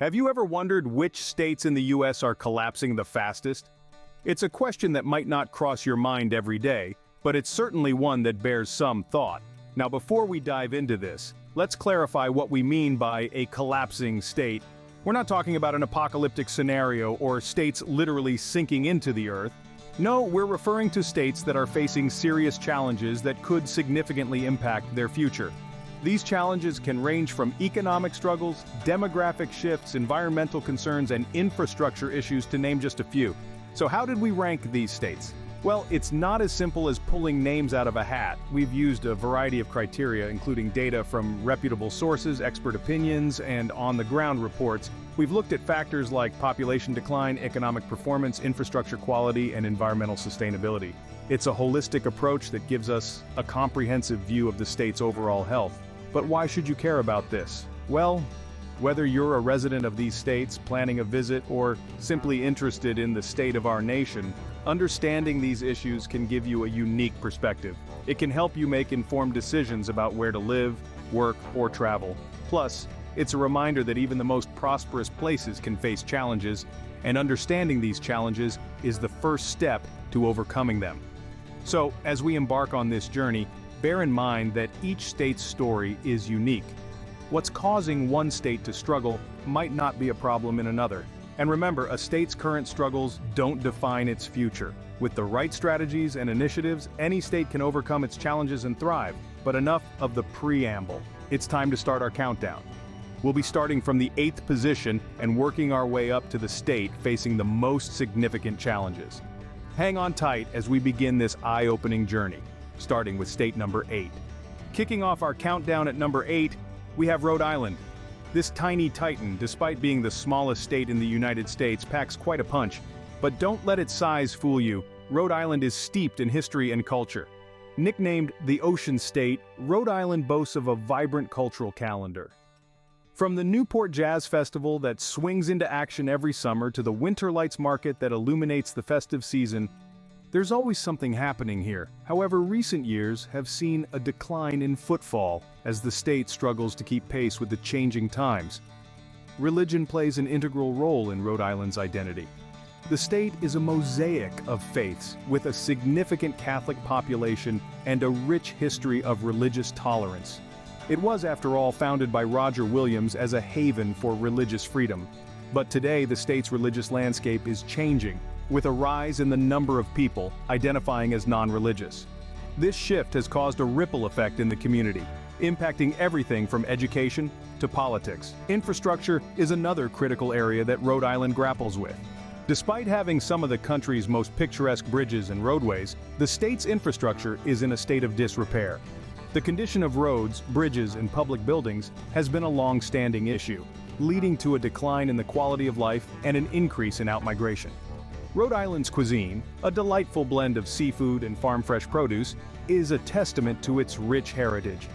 Have you ever wondered which states in the US are collapsing the fastest? It's a question that might not cross your mind every day, but it's certainly one that bears some thought. Now, before we dive into this, let's clarify what we mean by a collapsing state. We're not talking about an apocalyptic scenario or states literally sinking into the earth. No, we're referring to states that are facing serious challenges that could significantly impact their future. These challenges can range from economic struggles, demographic shifts, environmental concerns, and infrastructure issues, to name just a few. So how did we rank these states? Well, it's not as simple as pulling names out of a hat. We've used a variety of criteria, including data from reputable sources, expert opinions, and on-the-ground reports. We've looked at factors like population decline, economic performance, infrastructure quality, and environmental sustainability. It's a holistic approach that gives us a comprehensive view of the state's overall health. But why should you care about this? Well, whether you're a resident of these states, planning a visit, or simply interested in the state of our nation, understanding these issues can give you a unique perspective. It can help you make informed decisions about where to live, work, or travel. Plus, it's a reminder that even the most prosperous places can face challenges, and understanding these challenges is the first step to overcoming them. So, as we embark on this journey, bear in mind that each state's story is unique. What's causing one state to struggle might not be a problem in another. And remember, a state's current struggles don't define its future. With the right strategies and initiatives, any state can overcome its challenges and thrive. But enough of the preamble. It's time to start our countdown. We'll be starting from the 8th position and working our way up to the state facing the most significant challenges. Hang on tight as we begin this eye-opening journey, starting with state number 8. Kicking off our countdown at number 8, we have Rhode Island. This tiny titan, despite being the smallest state in the United States, packs quite a punch. But don't let its size fool you. Rhode Island is steeped in history and culture. Nicknamed the Ocean State, Rhode Island boasts of a vibrant cultural calendar. From the Newport Jazz Festival that swings into action every summer to the Winter Lights Market that illuminates the festive season, there's always something happening here. However, recent years have seen a decline in footfall as the state struggles to keep pace with the changing times. Religion plays an integral role in Rhode Island's identity. The state is a mosaic of faiths, with a significant Catholic population and a rich history of religious tolerance. It was, after all, founded by Roger Williams as a haven for religious freedom. But today, the state's religious landscape is changing, with a rise in the number of people identifying as non-religious. This shift has caused a ripple effect in the community, impacting everything from education to politics. Infrastructure is another critical area that Rhode Island grapples with. Despite having some of the country's most picturesque bridges and roadways, the state's infrastructure is in a state of disrepair. The condition of roads, bridges, and public buildings has been a long-standing issue, leading to a decline in the quality of life and an increase in outmigration. Rhode Island's cuisine, a delightful blend of seafood and farm-fresh produce, is a testament to its rich heritage.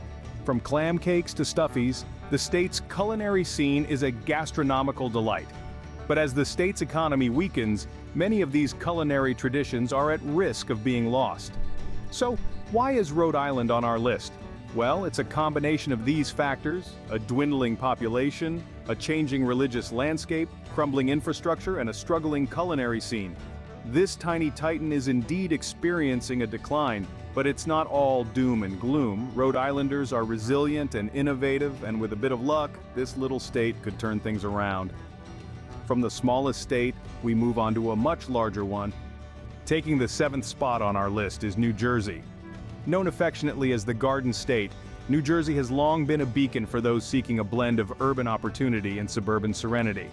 From clam cakes to stuffies, the state's culinary scene is a gastronomical delight. But as the state's economy weakens, many of these culinary traditions are at risk of being lost. So, why is Rhode Island on our list? Well, it's a combination of these factors: a dwindling population, a changing religious landscape, crumbling infrastructure, and a struggling culinary scene. This tiny titan is indeed experiencing a decline, but it's not all doom and gloom. Rhode Islanders are resilient and innovative, and with a bit of luck, this little state could turn things around. From the smallest state, we move on to a much larger one. Taking the 7th spot on our list is New Jersey. Known affectionately as the Garden State, New Jersey has long been a beacon for those seeking a blend of urban opportunity and suburban serenity.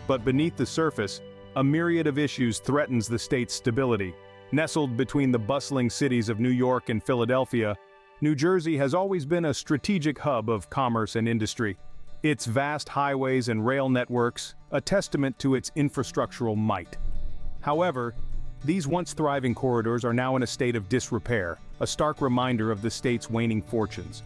But beneath the surface, a myriad of issues threatens the state's stability. Nestled between the bustling cities of New York and Philadelphia, New Jersey has always been a strategic hub of commerce and industry. Its vast highways and rail networks, a testament to its infrastructural might. However, these once thriving corridors are now in a state of disrepair, a stark reminder of the state's waning fortunes.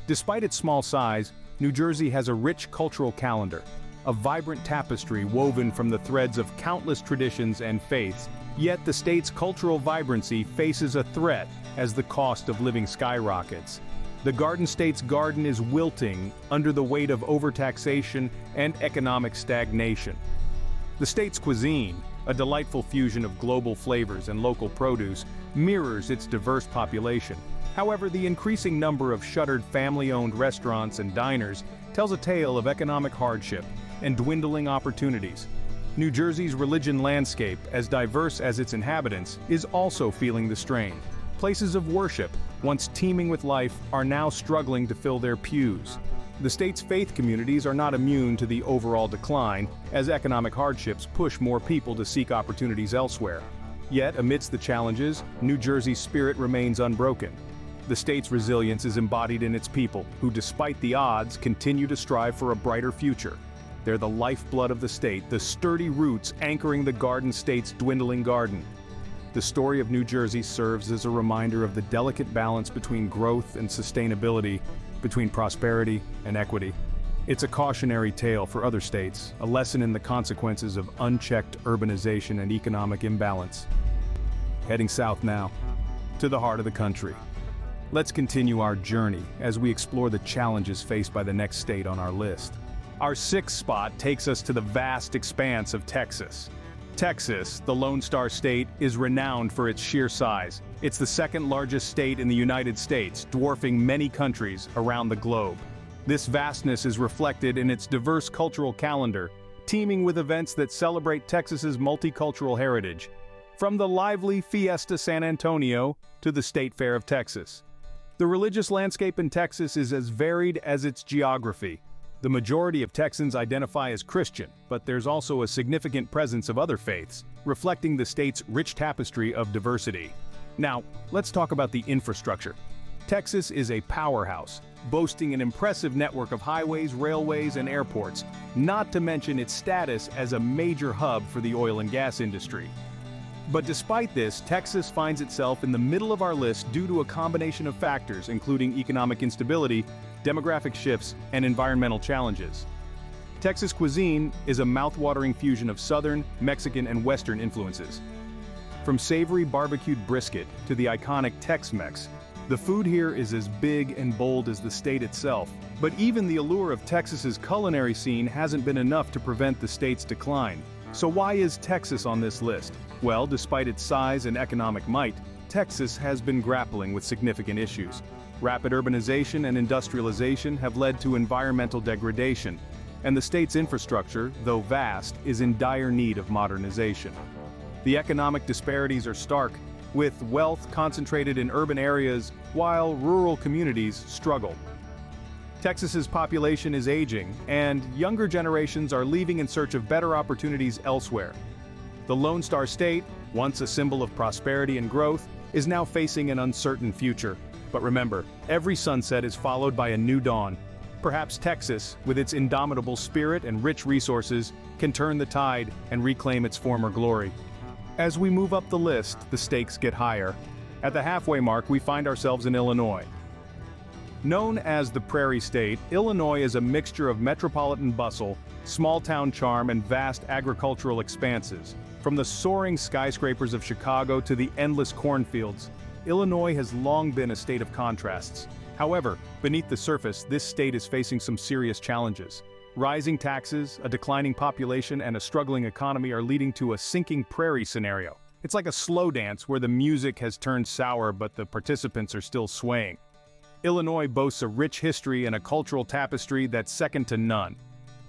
Despite its small size, New Jersey has a rich cultural calendar, a vibrant tapestry woven from the threads of countless traditions and faiths. Yet the state's cultural vibrancy faces a threat as the cost of living skyrockets. The Garden State's garden is wilting under the weight of overtaxation and economic stagnation. The state's cuisine, a delightful fusion of global flavors and local produce, mirrors its diverse population. However, the increasing number of shuttered family-owned restaurants and diners tells a tale of economic hardship and dwindling opportunities. New Jersey's religion landscape, as diverse as its inhabitants, is also feeling the strain. Places of worship, once teeming with life, are now struggling to fill their pews. The state's faith communities are not immune to the overall decline, as economic hardships push more people to seek opportunities elsewhere. Yet, amidst the challenges, New Jersey's spirit remains unbroken. The state's resilience is embodied in its people, who despite the odds continue to strive for a brighter future. They're the lifeblood of the state, the sturdy roots anchoring the Garden State's dwindling garden. The story of New Jersey serves as a reminder of the delicate balance between growth and sustainability, between prosperity and equity. It's a cautionary tale for other states, a lesson in the consequences of unchecked urbanization and economic imbalance. Heading south now, to the heart of the country. Let's continue our journey as we explore the challenges faced by the next state on our list. Our sixth spot takes us to the vast expanse of Texas. Texas, the Lone Star State, is renowned for its sheer size. It's the second largest state in the United States, dwarfing many countries around the globe. This vastness is reflected in its diverse cultural calendar, teeming with events that celebrate Texas's multicultural heritage. From the lively Fiesta San Antonio to the State Fair of Texas. The religious landscape in Texas is as varied as its geography. The majority of Texans identify as Christian, but there's also a significant presence of other faiths, reflecting the state's rich tapestry of diversity. Now, let's talk about the infrastructure. Texas is a powerhouse, boasting an impressive network of highways, railways, and airports, not to mention its status as a major hub for the oil and gas industry. But despite this, Texas finds itself in the middle of our list due to a combination of factors, including economic instability, demographic shifts, and environmental challenges. Texas cuisine is a mouth-watering fusion of Southern, Mexican, and Western influences. From savory barbecued brisket to the iconic Tex-Mex, the food here is as big and bold as the state itself. But even the allure of Texas's culinary scene hasn't been enough to prevent the state's decline. So why is Texas on this list? Well, despite its size and economic might, Texas has been grappling with significant issues. Rapid urbanization and industrialization have led to environmental degradation, and the state's infrastructure, though vast, is in dire need of modernization. The economic disparities are stark, with wealth concentrated in urban areas while rural communities struggle. Texas's population is aging, and younger generations are leaving in search of better opportunities elsewhere. The Lone Star State, once a symbol of prosperity and growth, is now facing an uncertain future. But remember, every sunset is followed by a new dawn. Perhaps Texas, with its indomitable spirit and rich resources, can turn the tide and reclaim its former glory. As we move up the list, the stakes get higher. At the halfway mark, we find ourselves in Illinois. Known as the Prairie State, Illinois is a mixture of metropolitan bustle, small-town charm, and vast agricultural expanses. From the soaring skyscrapers of Chicago to the endless cornfields, Illinois has long been a state of contrasts. However, beneath the surface, this state is facing some serious challenges. Rising taxes, a declining population, and a struggling economy are leading to a sinking prairie scenario. It's like a slow dance where the music has turned sour but the participants are still swaying. Illinois boasts a rich history and a cultural tapestry that's second to none.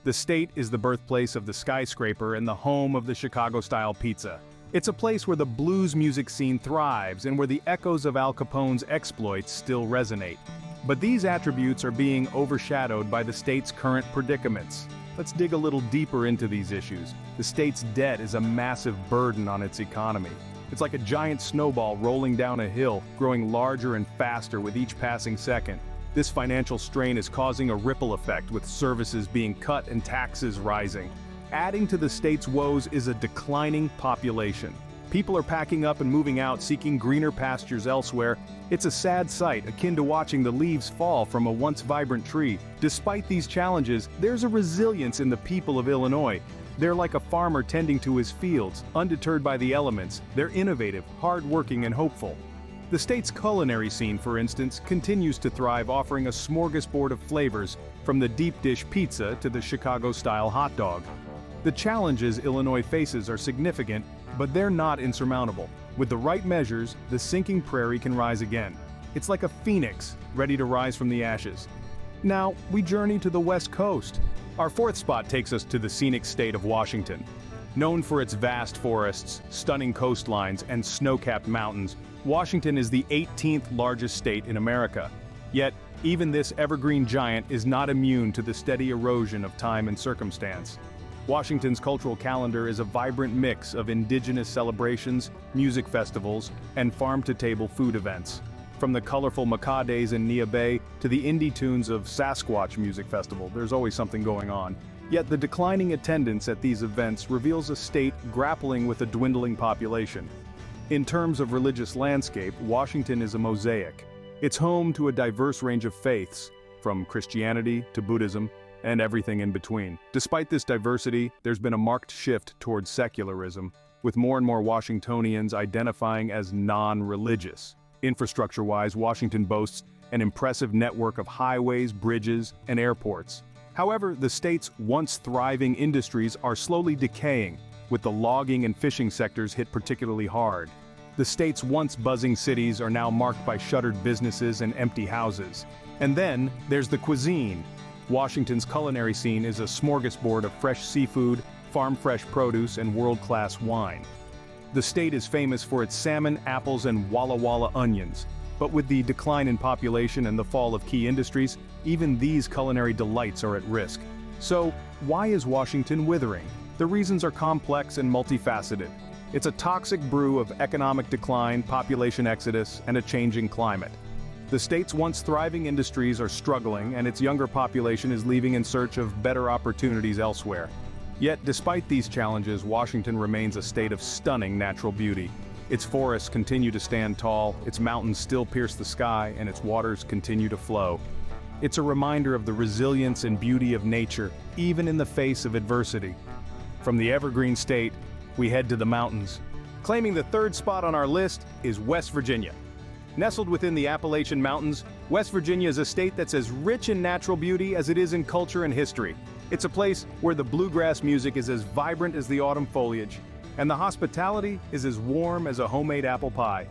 The state is the birthplace of the skyscraper and the home of the Chicago-style pizza. It's a place where the blues music scene thrives and where the echoes of Al Capone's exploits still resonate. But these attributes are being overshadowed by the state's current predicaments. Let's dig a little deeper into these issues. The state's debt is a massive burden on its economy. It's like a giant snowball rolling down a hill, growing larger and faster with each passing second. This financial strain is causing a ripple effect, with services being cut and taxes rising. Adding to the state's woes is a declining population. People are packing up and moving out, seeking greener pastures elsewhere. It's a sad sight, akin to watching the leaves fall from a once vibrant tree. Despite these challenges, there's a resilience in the people of Illinois. They're like a farmer tending to his fields, undeterred by the elements. They're innovative, hard-working, and hopeful. The state's culinary scene, for instance, continues to thrive, offering a smorgasbord of flavors, from the deep dish pizza to the Chicago-style hot dog. The challenges Illinois faces are significant, but they're not insurmountable. With the right measures, the sinking Prairie can rise again. It's like a phoenix, ready to rise from the ashes. Now, we journey to the West Coast. Our fourth spot takes us to the scenic state of Washington. Known for its vast forests, stunning coastlines, and snow-capped mountains, Washington is the 18th largest state in America. Yet, even this evergreen giant is not immune to the steady erosion of time and circumstance. Washington's cultural calendar is a vibrant mix of indigenous celebrations, music festivals, and farm-to-table food events. From the colorful Macaw Days in Nia Bay to the indie tunes of Sasquatch Music Festival, there's always something going on. Yet the declining attendance at these events reveals a state grappling with a dwindling population. In terms of religious landscape, Washington is a mosaic. It's home to a diverse range of faiths, from Christianity to Buddhism, and everything in between. Despite this diversity, there's been a marked shift towards secularism, with more and more Washingtonians identifying as non-religious. Infrastructure-wise, Washington boasts an impressive network of highways, bridges, and airports. However, the state's once thriving industries are slowly decaying, with the logging and fishing sectors hit particularly hard. The state's once buzzing cities are now marked by shuttered businesses and empty houses. And then, there's the cuisine. Washington's culinary scene is a smorgasbord of fresh seafood, farm-fresh produce, and world-class wine. The state is famous for its salmon, apples, and Walla Walla onions. But with the decline in population and the fall of key industries, even these culinary delights are at risk. So, why is Washington withering? The reasons are complex and multifaceted. It's a toxic brew of economic decline, population exodus, and a changing climate. The state's once thriving industries are struggling, and its younger population is leaving in search of better opportunities elsewhere. Yet, despite these challenges, Washington remains a state of stunning natural beauty. Its forests continue to stand tall, its mountains still pierce the sky, and its waters continue to flow. It's a reminder of the resilience and beauty of nature, even in the face of adversity. From the Evergreen state, we head to the mountains. Claiming the third spot on our list is West Virginia. Nestled within the Appalachian Mountains, West Virginia is a state that's as rich in natural beauty as it is in culture and history. It's a place where the bluegrass music is as vibrant as the autumn foliage, and the hospitality is as warm as a homemade apple pie.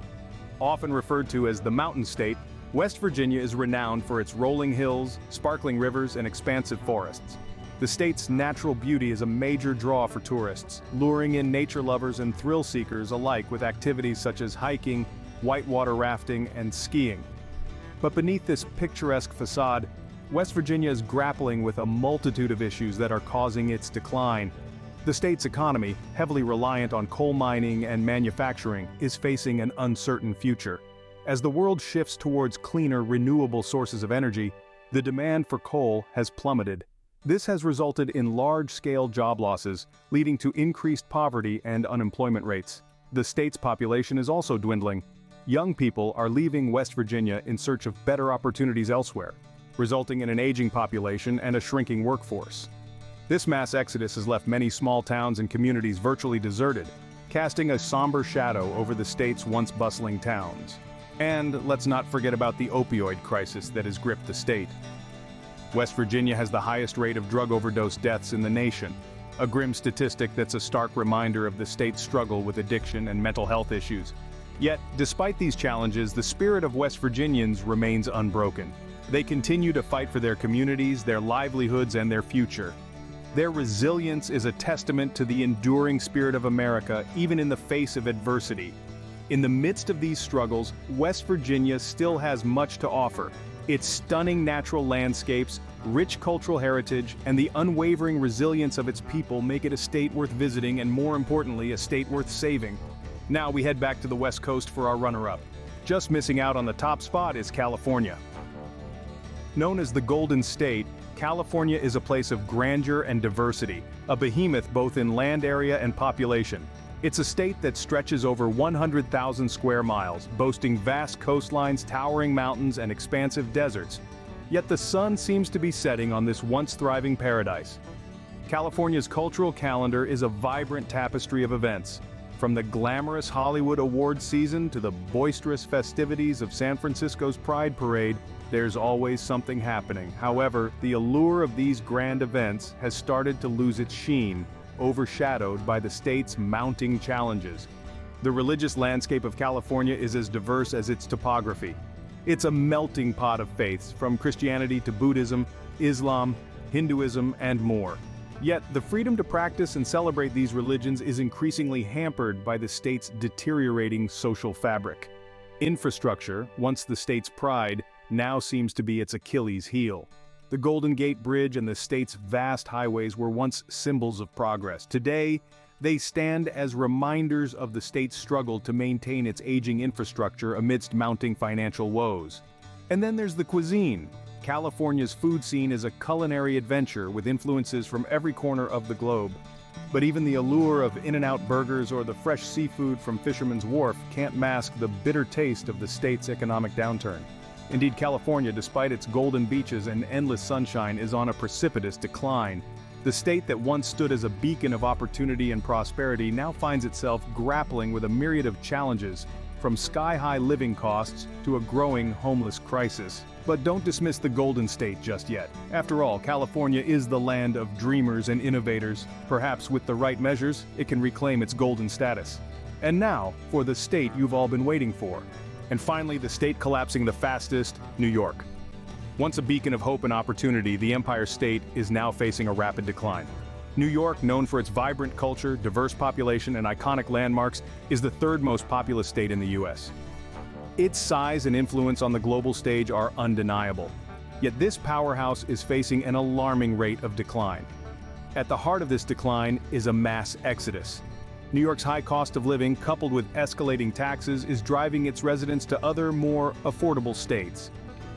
Often referred to as the Mountain State, West Virginia is renowned for its rolling hills, sparkling rivers, and expansive forests. The state's natural beauty is a major draw for tourists, luring in nature lovers and thrill seekers alike with activities such as hiking, whitewater rafting, and skiing. But beneath this picturesque facade, West Virginia is grappling with a multitude of issues that are causing its decline. The state's economy, heavily reliant on coal mining and manufacturing, is facing an uncertain future. As the world shifts towards cleaner, renewable sources of energy, the demand for coal has plummeted. This has resulted in large-scale job losses, leading to increased poverty and unemployment rates. The state's population is also dwindling. Young people are leaving West Virginia in search of better opportunities elsewhere, resulting in an aging population and a shrinking workforce. This mass exodus has left many small towns and communities virtually deserted, casting a somber shadow over the state's once bustling towns. And let's not forget about the opioid crisis that has gripped the state. West Virginia has the highest rate of drug overdose deaths in the nation, a grim statistic that's a stark reminder of the state's struggle with addiction and mental health issues. Yet, despite these challenges, the spirit of West Virginians remains unbroken. They continue to fight for their communities, their livelihoods, and their future. Their resilience is a testament to the enduring spirit of America, even in the face of adversity. In the midst of these struggles, West Virginia still has much to offer. Its stunning natural landscapes, rich cultural heritage, and the unwavering resilience of its people make it a state worth visiting and, more importantly, a state worth saving. Now we head back to the West Coast for our runner-up. Just missing out on the top spot is California. Known as the Golden State, California is a place of grandeur and diversity, a behemoth both in land area and population. It's a state that stretches over 100,000 square miles, boasting vast coastlines, towering mountains, and expansive deserts. Yet the sun seems to be setting on this once thriving paradise. California's cultural calendar is a vibrant tapestry of events. From the glamorous Hollywood awards season to the boisterous festivities of San Francisco's Pride Parade, there's always something happening. However, the allure of these grand events has started to lose its sheen, overshadowed by the state's mounting challenges. The religious landscape of California is as diverse as its topography. It's a melting pot of faiths, from Christianity to Buddhism, Islam, Hinduism, and more. Yet, the freedom to practice and celebrate these religions is increasingly hampered by the state's deteriorating social fabric. Infrastructure, once the state's pride, now seems to be its Achilles heel. The Golden Gate Bridge and the state's vast highways were once symbols of progress. Today, they stand as reminders of the state's struggle to maintain its aging infrastructure amidst mounting financial woes. And then there's the cuisine. California's food scene is a culinary adventure with influences from every corner of the globe. But even the allure of In-N-Out burgers or the fresh seafood from Fisherman's Wharf can't mask the bitter taste of the state's economic downturn. Indeed, California, despite its golden beaches and endless sunshine, is on a precipitous decline. The state that once stood as a beacon of opportunity and prosperity now finds itself grappling with a myriad of challenges, from sky-high living costs to a growing homeless crisis. But don't dismiss the Golden State just yet. After all, California is the land of dreamers and innovators. Perhaps with the right measures, it can reclaim its golden status. And now, for the state you've all been waiting for. And finally, the state collapsing the fastest, New York. Once a beacon of hope and opportunity, the Empire State is now facing a rapid decline. New York, known for its vibrant culture, diverse population, and iconic landmarks, is the third most populous state in the U.S. Its size and influence on the global stage are undeniable. Yet this powerhouse is facing an alarming rate of decline. At the heart of this decline is a mass exodus. New York's high cost of living, coupled with escalating taxes, is driving its residents to other, more affordable states.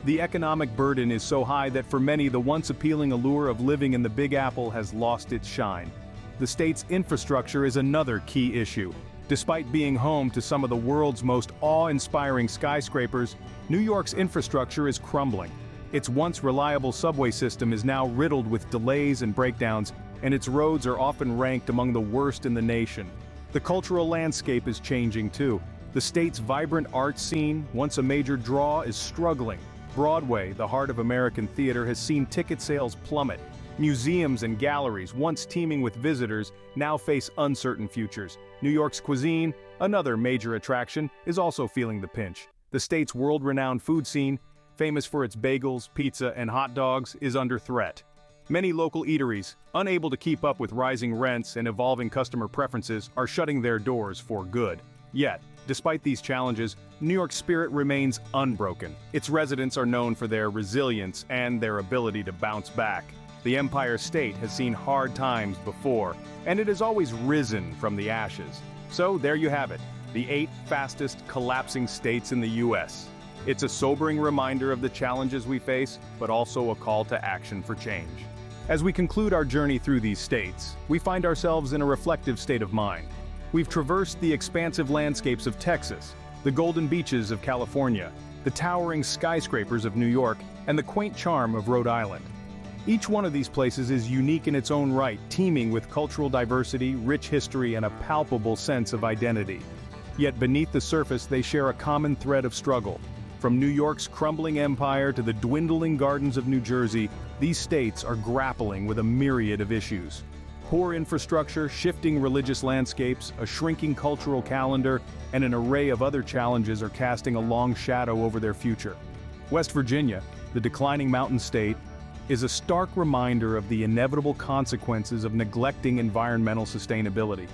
The economic burden is so high that for many, the once appealing allure of living in the Big Apple has lost its shine. The state's infrastructure is another key issue. Despite being home to some of the world's most awe-inspiring skyscrapers, New York's infrastructure is crumbling. Its once reliable subway system is now riddled with delays and breakdowns, and its roads are often ranked among the worst in the nation. The cultural landscape is changing too. The state's vibrant art scene, once a major draw, is struggling. Broadway, the heart of American theater, has seen ticket sales plummet. Museums and galleries, once teeming with visitors, now face uncertain futures. New York's cuisine, another major attraction, is also feeling the pinch. The state's world-renowned food scene, famous for its bagels, pizza, and hot dogs, is under threat. Many local eateries, unable to keep up with rising rents and evolving customer preferences, are shutting their doors for good. Yet, despite these challenges, New York's spirit remains unbroken. Its residents are known for their resilience and their ability to bounce back. The Empire State has seen hard times before, and it has always risen from the ashes. So there you have it, the 8 fastest collapsing states in the U.S. It's a sobering reminder of the challenges we face, but also a call to action for change. As we conclude our journey through these states, we find ourselves in a reflective state of mind. We've traversed the expansive landscapes of Texas, the golden beaches of California, the towering skyscrapers of New York, and the quaint charm of Rhode Island. Each one of these places is unique in its own right, teeming with cultural diversity, rich history, and a palpable sense of identity. Yet beneath the surface, they share a common thread of struggle. From New York's crumbling empire to the dwindling gardens of New Jersey, these states are grappling with a myriad of issues. Poor infrastructure, shifting religious landscapes, a shrinking cultural calendar, and an array of other challenges are casting a long shadow over their future. West Virginia, the declining mountain state, is a stark reminder of the inevitable consequences of neglecting environmental sustainability.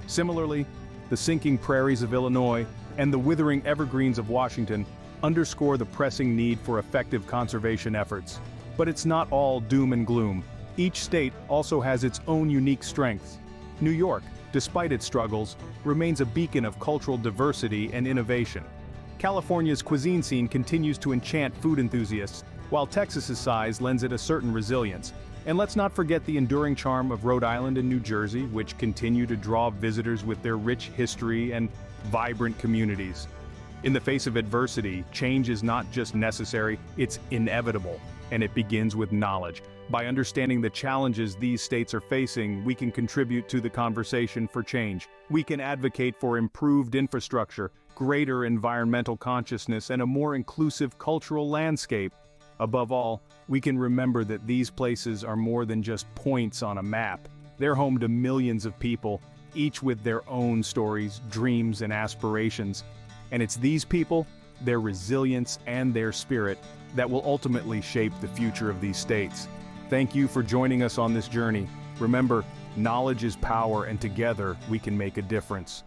Similarly, the sinking prairies of Illinois and the withering evergreens of Washington underscore the pressing need for effective conservation efforts. But it's not all doom and gloom. Each state also has its own unique strengths. New York, despite its struggles, remains a beacon of cultural diversity and innovation. California's cuisine scene continues to enchant food enthusiasts, while Texas's size lends it a certain resilience. And let's not forget the enduring charm of Rhode Island and New Jersey, which continue to draw visitors with their rich history and vibrant communities. In the face of adversity, change is not just necessary, it's inevitable, and it begins with knowledge. By understanding the challenges these states are facing, we can contribute to the conversation for change. We can advocate for improved infrastructure, greater environmental consciousness, and a more inclusive cultural landscape. Above all, we can remember that these places are more than just points on a map. They're home to millions of people, each with their own stories, dreams, and aspirations. And it's these people, their resilience, and their spirit that will ultimately shape the future of these states. Thank you for joining us on this journey. Remember, knowledge is power, and together we can make a difference.